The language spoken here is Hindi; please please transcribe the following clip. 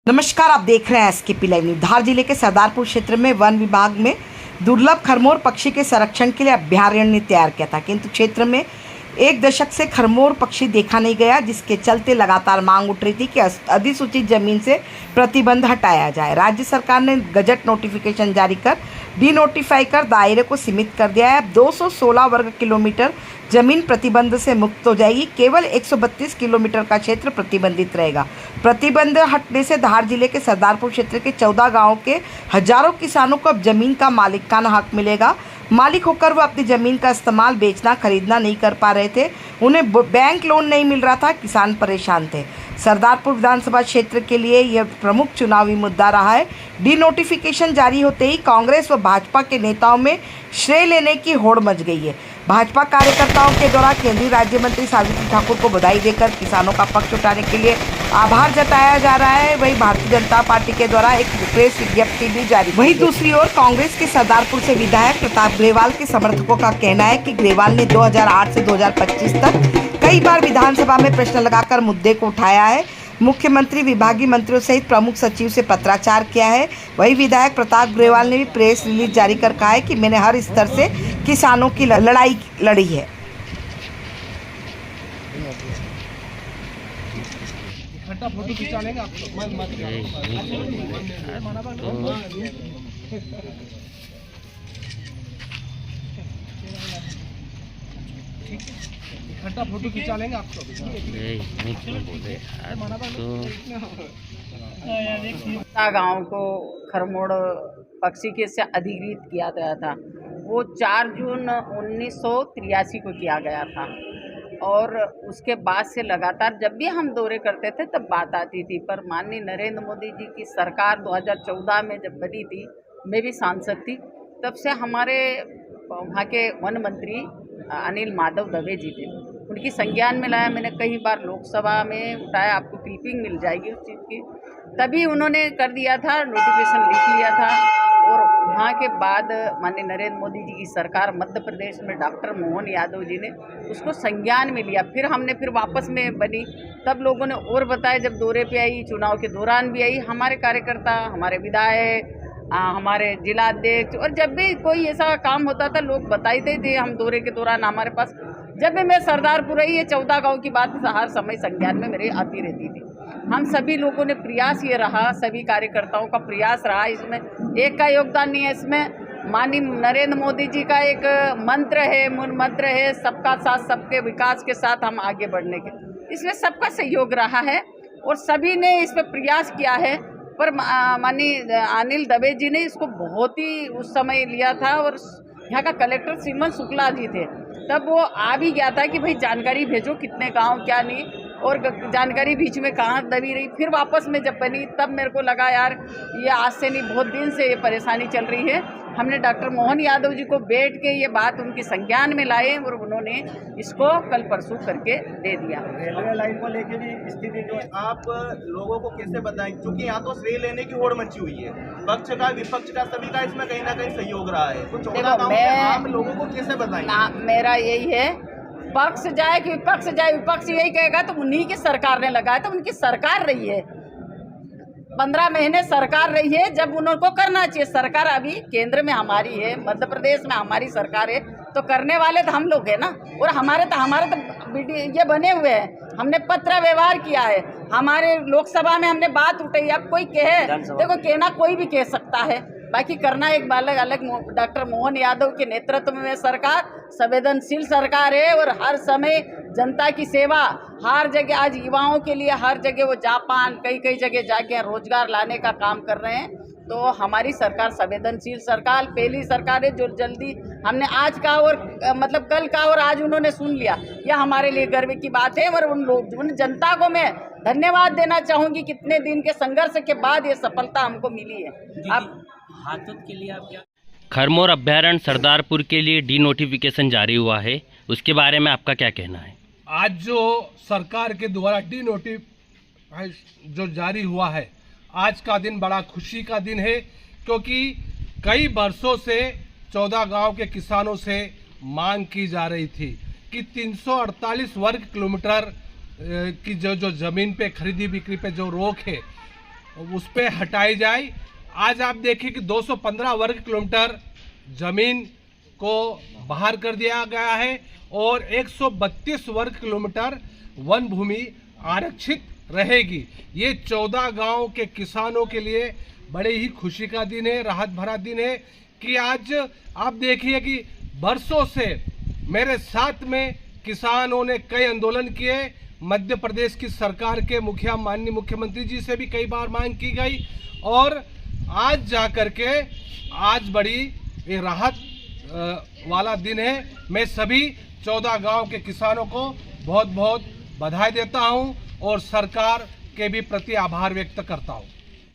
नमस्कार, आप देख रहे हैं एसकेपी लाइव न्यूज। धार जिले के सरदारपुर क्षेत्र में वन विभाग में दुर्लभ खरमोर पक्षी के संरक्षण के लिए अभ्यारण्य तैयार किया था, किंतु क्षेत्र में एक दशक से खरमोर पक्षी देखा नहीं गया, जिसके चलते लगातार मांग उठ रही थी कि अधिसूचित जमीन से प्रतिबंध हटाया जाए। राज्य सरकार ने गजट नोटिफिकेशन जारी कर डीनोटिफाई कर दायरे को सीमित कर दिया है। अब 216 वर्ग किलोमीटर जमीन प्रतिबंध से मुक्त हो जाएगी। केवल 132 किलोमीटर का क्षेत्र प्रतिबंधित रहेगा। प्रतिबंध हटने से धार जिले के सरदारपुर क्षेत्र के 14 गांवों के हजारों किसानों को अब जमीन का मालिकाना हक मिलेगा। मालिक होकर वो अपनी ज़मीन का इस्तेमाल, बेचना, खरीदना नहीं कर पा रहे थे। उन्हें बैंक लोन नहीं मिल रहा था। किसान परेशान थे। सरदारपुर विधानसभा क्षेत्र के लिए यह प्रमुख चुनावी मुद्दा रहा है। डीनोटिफिकेशन जारी होते ही कांग्रेस व भाजपा के नेताओं में श्रेय लेने की होड़ मच गई है। भाजपा कार्यकर्ताओं के द्वारा केंद्रीय राज्य मंत्री सावित्री ठाकुर को बधाई देकर किसानों का पक्ष उठाने के लिए आभार जताया जा रहा है। वहीं भारतीय जनता पार्टी के द्वारा एक प्रेस विज्ञप्ति भी जारी। वहीं दूसरी ओर कांग्रेस के सरदारपुर से विधायक प्रताप ग्रेवाल के समर्थकों का कहना है कि ग्रेवाल ने 2008 से 2025 तक कई बार विधानसभा में प्रश्न लगाकर मुद्दे को उठाया है। मुख्यमंत्री, विभागीय मंत्रियों सहित प्रमुख सचिव से पत्राचार किया है। वहीं विधायक प्रताप ग्रेवाल ने भी प्रेस रिलीज जारी कर कहा है कि मैंने हर स्तर से किसानों की लड़ाई लड़ी है। फोटो खिंचा लेंगे आप इकट्ठा फोटो खिंचा लेंगे आपको। गांव को खरमोड़ पक्षी के से अधिकृत किया गया था, वो 4 जून 1983 को किया गया था। और उसके बाद से लगातार जब भी हम दौरे करते थे तब बात आती थी, पर माननीय नरेंद्र मोदी जी की सरकार 2014 में जब बनी थी, मैं भी सांसद थी, तब से हमारे वहाँ के वन मंत्री अनिल माधव दवे जी थे, उनकी संज्ञान में लाया। मैंने कई बार लोकसभा में उठाया, आपको क्लिपिंग मिल जाएगी उस चीज़ की। तभी उन्होंने कर दिया था, नोटिफिकेशन लिख लिया था। और वहाँ के बाद माननीय नरेंद्र मोदी जी की सरकार मध्य प्रदेश में डॉक्टर मोहन यादव जी ने उसको संज्ञान में लिया। फिर वापस में बनी, तब लोगों ने और बताया, जब दौरे पे आई, चुनाव के दौरान भी आई, हमारे कार्यकर्ता, हमारे विधायक, हमारे जिला अध्यक्ष, और जब भी कोई ऐसा काम होता था लोग बताते थे। हम दौरे के दौरान हमारे पास, जब भी मैं सरदारपुर रही, ये 14 गाँव की बात हर समय संज्ञान में मेरे आती रहती थी। हम सभी लोगों ने प्रयास ये रहा, सभी कार्यकर्ताओं का प्रयास रहा, इसमें एक का योगदान नहीं है। इसमें माननीय नरेंद्र मोदी जी का एक मंत्र है, मूल मंत्र है, सबका साथ सबके विकास के साथ हम आगे बढ़ने के, इसमें सबका सहयोग रहा है और सभी ने इस पर प्रयास किया है। पर माननीय अनिल दवे जी ने इसको बहुत ही उस समय लिया था, और यहाँ का कलेक्टर श्रीमन शुक्ला जी थे, तब वो आ भी गया था कि भाई जानकारी भेजो कितने गांव क्या नहीं, और जानकारी बीच में कहाँ दबी रही। फिर वापस में जब बनी तब मेरे को लगा यार ये आज से नहीं, बहुत दिन से ये परेशानी चल रही है। हमने डॉक्टर मोहन यादव जी को बैठ के ये बात उनकी संज्ञान में लाए और उन्होंने इसको कल परसों करके दे दिया। रेलवे लाइन को लेके भी स्थिति जो आप लोगों को कैसे बताएं, क्योंकि यहाँ तो श्रेय लेने की होड़ मची हुई है, पक्ष का विपक्ष का सभी का इसमें कहीं ना कहीं सहयोग रहा है। तो आप लोगों को कैसे बताएं? मेरा यही है, पक्ष जाए कि विपक्ष जाए, विपक्ष यही कहेगा तो उन्हीं की सरकार ने लगाया, तो उनकी सरकार रही है, 15 महीने सरकार रही है, जब उनको करना चाहिए। सरकार अभी केंद्र में हमारी है, मध्य प्रदेश में हमारी सरकार है, तो करने वाले तो हम लोग हैं ना। और हमारे तो ये बने हुए हैं, हमने पत्र व्यवहार किया है, हमारे लोकसभा में हमने बात उठाई। अब कोई कहे, देखो कहना कोई भी कह सकता है, बाकी करना एक अलग अलग। डॉक्टर मोहन यादव के नेतृत्व में सरकार संवेदनशील सरकार है और हर समय जनता की सेवा हर जगह, आज युवाओं के लिए हर जगह वो जापान कई जगह जाके रोजगार लाने का काम कर रहे हैं। तो हमारी सरकार संवेदनशील सरकार, पहली सरकार है जो जल्दी हमने आज का और मतलब कल का और आज उन्होंने सुन लिया, यह हमारे लिए गर्व की बात है। और उन जनता को मैं धन्यवाद देना चाहूँगी, कितने दिन के संघर्ष के बाद ये सफलता हमको मिली है। अब हाथों के लिए आप क्या? खरमोर अभ्यारण्य सरदारपुर के लिए डीनोटिफिकेशन जारी हुआ है, उसके बारे में आपका क्या कहना है? आज जो सरकार के द्वारा डीनोटिफाई जो जारी हुआ है, आज का दिन बड़ा खुशी का दिन है, क्योंकि कई वर्षों से 14 गांव के किसानों से मांग की जा रही थी कि 348 वर्ग किलोमीटर की जो ज़मीन पे खरीदी बिक्री पे जो रोक है, उस पर हटाई जाए। आज आप देखिए कि 215 वर्ग किलोमीटर जमीन को बाहर कर दिया गया है और 132 वर्ग किलोमीटर वन भूमि आरक्षित रहेगी। ये 14 गांव के किसानों के लिए बड़े ही खुशी का दिन है, राहत भरा दिन है कि आज आप देखिए कि बरसों से मेरे साथ में किसानों ने कई आंदोलन किए। मध्य प्रदेश की सरकार के मुखिया माननीय मुख्यमंत्री जी से भी कई बार मांग की गई और आज जाकर के आज बड़ी ये राहत वाला दिन है। मैं सभी 14 गांव के किसानों को बहुत बहुत बधाई देता हूं और सरकार के भी प्रति आभार व्यक्त करता हूं।